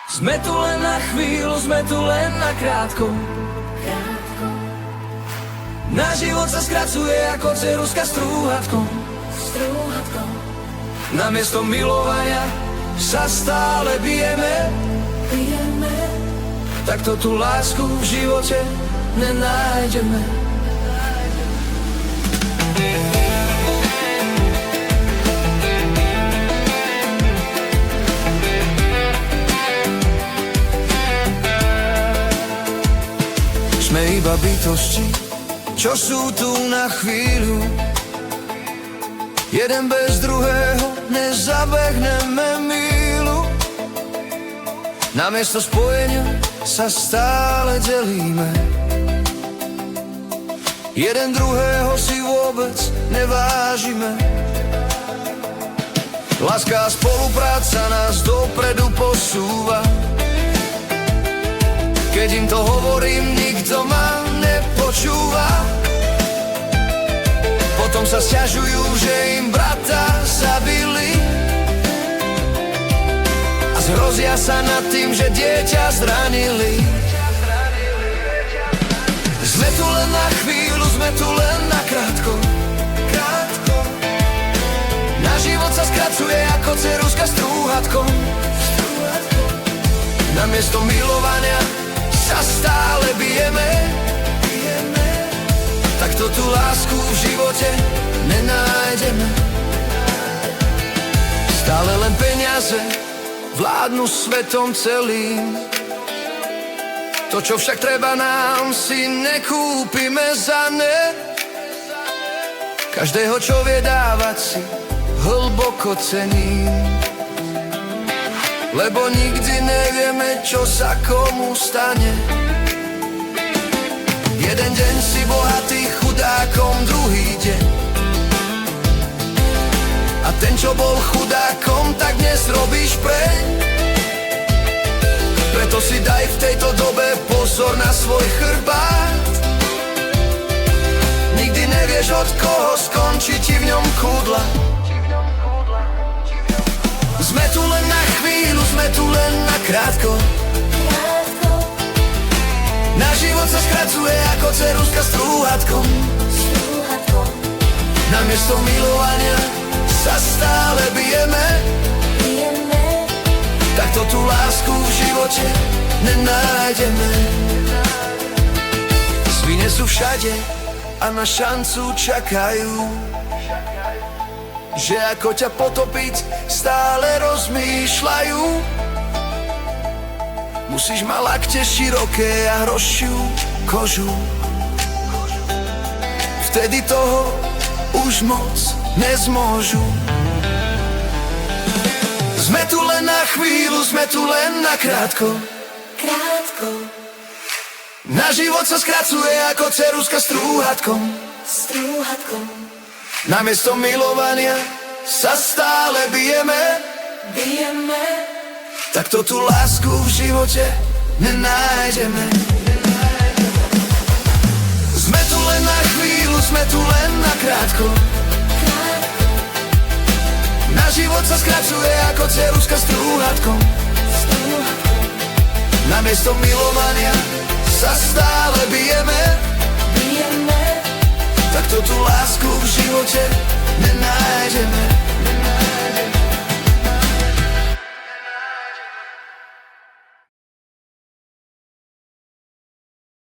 Sme tu len na chvíľu, sme tu len na krátko. Na život sa skracuje ako ceruska strúhatkom. Namiesto milovania sa stále bijeme. Takto tú lásku v živote nenájdeme. Sme iba bytosti, čo sú tu na chvíľu. Jeden bez druhého nezabehneme míľu. Namiesto spojenia sa stále delíme. Jeden druhého si vôbec nevážime. Láska a spolupráca nás dopredu posúva. Keď im to hovorím, nikto ma nepočúva. Potom sa sťažujú, že im brata zabili a zhrozia sa nad tým, že dieťa zranili. Sme tu len na chvíľu, sme tu len na krátko. Na život sa skracuje ako ceruska strúhatkom. Namiesto milovania sa stále bijeme. Takto tú lásku v živote nenájdeme. Stále len peniaze vládnu svetom celým. To, čo však treba nám, si nekúpime za ne. Každého, čo vie dávať, si hlboko cením. Lebo nikdy nevieme, čo sa komu stane. Jeden deň si bohatý chudákom, druhý deň. A ten, čo bol chudákom, tak dnes robíš preň. Preto si daj v tejto dobe pozor na svoj chrbát. Nikdy nevieš, od koho skončí ti v ňom kúdla. Sme tu len na chvíľu, sme tu len na krátko. Na život sa skracuje ako ceruska strúhatkom. Namiesto milovania sa stále bijeme. Takto tú lásku v živote nenájdeme. Svine sú všade a na šancu čakajú, že ako ťa potopiť stále rozmýšľajú. Musíš mať lakte široké a hrošiu kožu. Vtedy toho už moc nezmôžu. Sme tu len na chvíľu, sme tu len na krátko. Na život sa skracuje ako ceruska strúhatkom. Namiesto milovania sa stále bijeme. Takto tú lásku v živote nenájdeme. Sme tu len na chvíľu, sme tu len na krátko. Na život sa skracuje ako ceruska strúhatkom. Namiesto milovania sa stále bijeme. Takto tú lásku v živote nenájdeme.